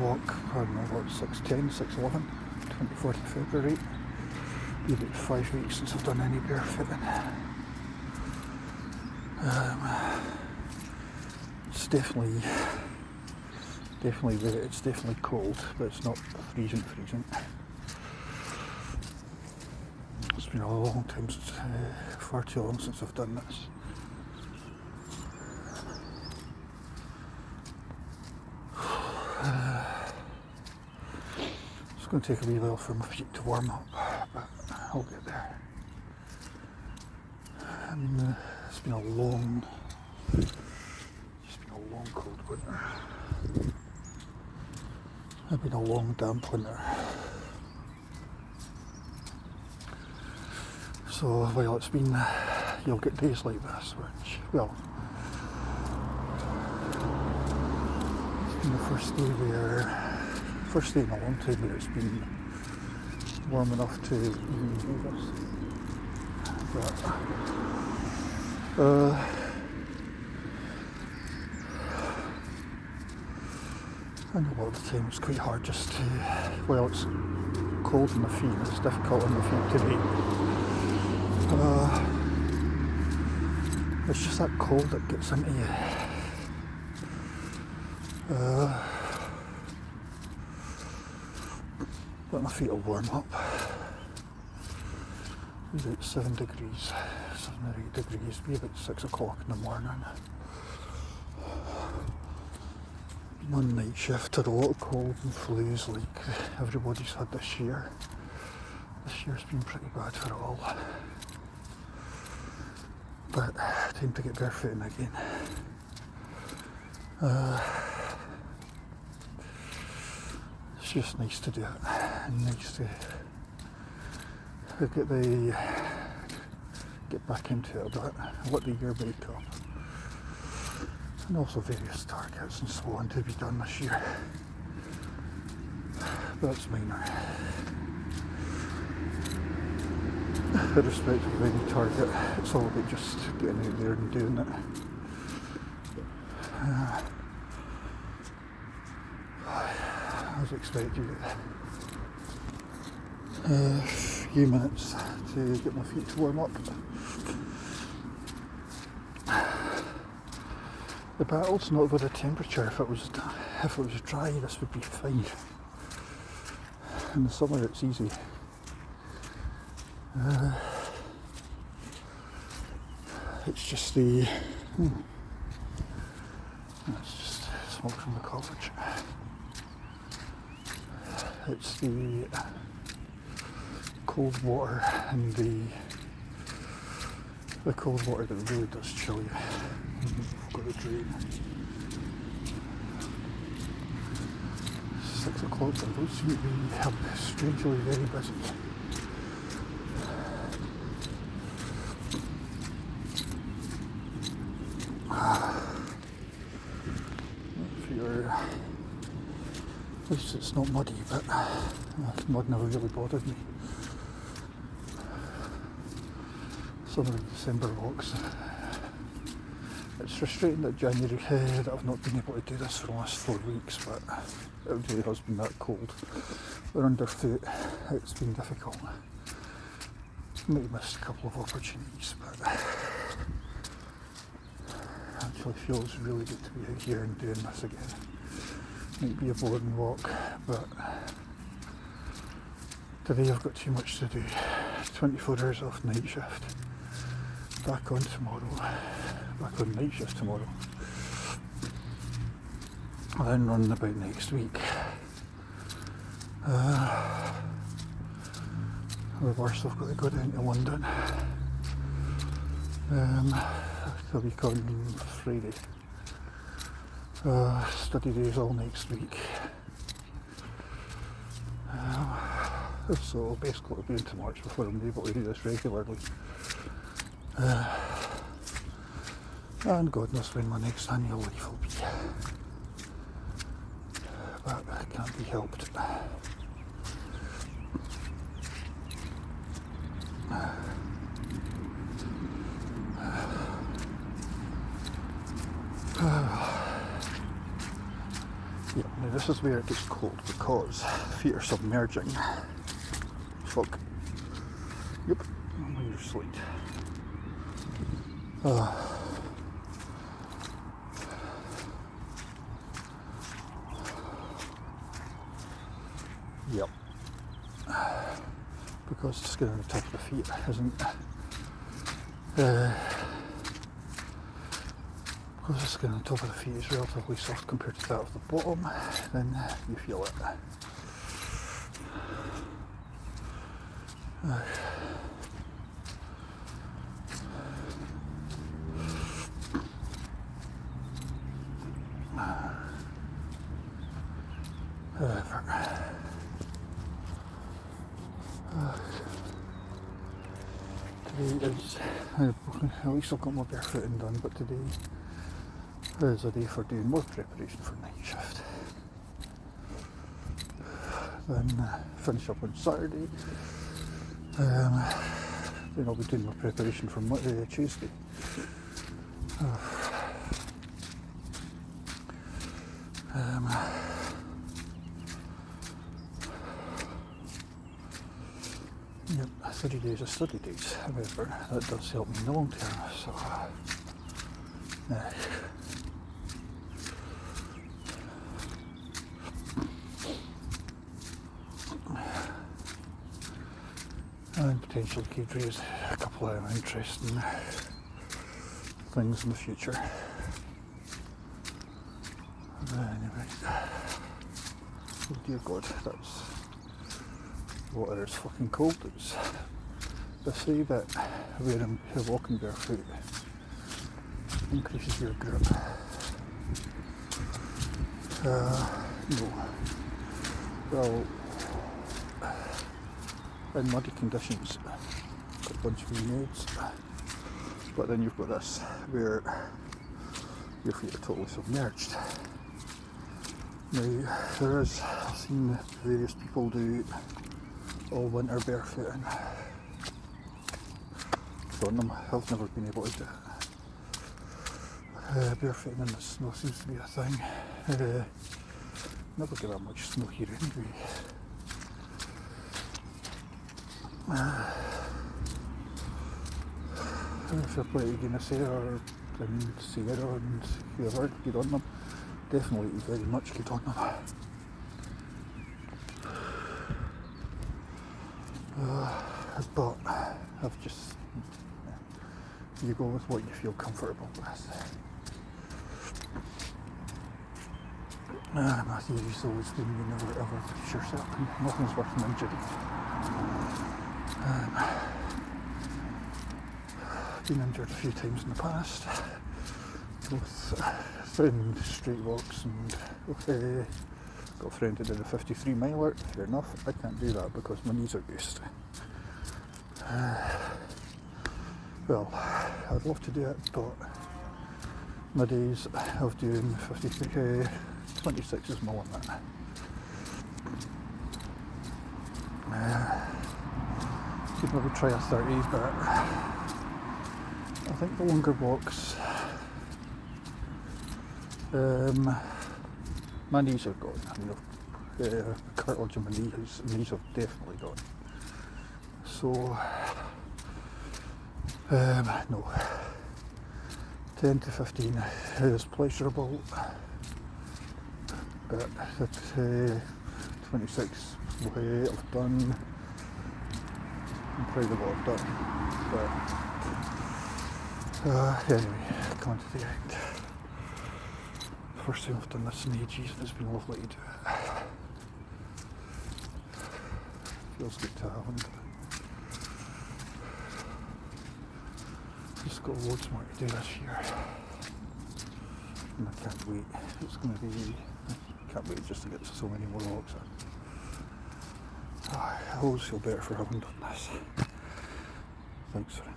walk, I don't know what, 6:10, 6:11, 24th of February. Be about 5 weeks since I've done any barefooting. It's definitely it's definitely cold, but it's not freezing. It's been a long time since, far too long since I've done this. It's going to take a wee while for my feet to warm up, but I'll get there. And it's been a long cold winter. It's been a long damp winter. So while it's been, you'll get days like this, which, well, it's been the first day in a long time where it's been warm enough to even do this. But, I know a lot of the time it's quite hard just to, well, it's cold on the feet, it's difficult on the feet to be. It's just that cold that gets into you. But my feet will warm up. It's about 7 degrees, 7 or 8 degrees, be about 6 o'clock in the morning. Been on night shift, had a lot of cold and flus like everybody's had this year. This year's been pretty bad for it all. But time to get barefooting again. It's just nice to do it, and nice to get back into it a bit, let the year break up, and also various targets and so on to be done this year. But that's minor. Irrespective of any target, it's all about just getting out there and doing it. I was expecting a few minutes to get my feet to warm up. The battle's not about the temperature. If it was dry, this would be fine. In the summer, it's easy. It's just the it's just smoke from the college. It's the cold water and the cold water that really does chill you. I've got a drain. 6 o'clock, but those seem to be strangely very busy. At least it's not muddy, but mud never really bothered me. Some of the December walks. It's frustrating that January that I've not been able to do this for the last 4 weeks, but it really has been that cold. We're underfoot, it's been difficult. Might have missed a couple of opportunities, but actually feels really good to be out here and doing this again. Might be a boring walk, but today I've got too much to do. 24 hours off night shift. Back on night shift tomorrow. I'll then run about next week. The worst, I've got to go down to London. The week on Friday. Study days all next week. So basically it'll be into March before I'm able to do this regularly. And God knows when my next annual leave will be. But it can't be helped. Yeah, now this is where it gets cold because feet are submerging. Fuck. Yep, on your slate. Yep. Because the skin on the top of the feet isn't because the skin on the top of the feet is relatively soft compared to that of the bottom, then you feel it. Today is, at least I've got my barefooting done, but today is a day for doing more preparation for night shift. Then finish up on Saturday. Then I'll be doing my preparation for Tuesday. Yep, 30 days of study days, however, that does help me in the long term, so and potentially could raise a couple of interesting things in the future. Anyway, oh dear God, that's water is fucking cold. They say that wearing walking barefoot increases your grip. No. Well, in muddy conditions, got a bunch of maids, but then you've got this where your feet are totally submerged. Now, I've seen various people do all winter barefooting. Done them. I've never been able to do it. Barefooting in the snow seems to be a thing. Never get that much snow here anyway. If you're playing Guinness Air and Sierra and whoever, get on them. Definitely very much get on them. But I've just, you go with what you feel comfortable with. My theory's always been you never ever push yourself, and nothing's worth an injury. Been injured a few times in the past, both in straight walks and got a friend who did a 53 miler. Fair enough, I can't do that because my knees are used. Well, I'd love to do it, but my days of doing 53, 26 is my limit. Could maybe try a 30, but I think the longer walks, my knees are gone. Cartilage in my knees have definitely gone. So, no. 10 to 15 is pleasurable, but at 26 I've done, I'm proud of what I've done, but anyway, coming to the end. First time I've done this in ages, and it's been lovely to do it. Feels good to have it. Just got loads more to do this year, and I can't wait. It's going to be, I can't wait just to get so many more walks in. I always feel better for having done this. Thanks for it.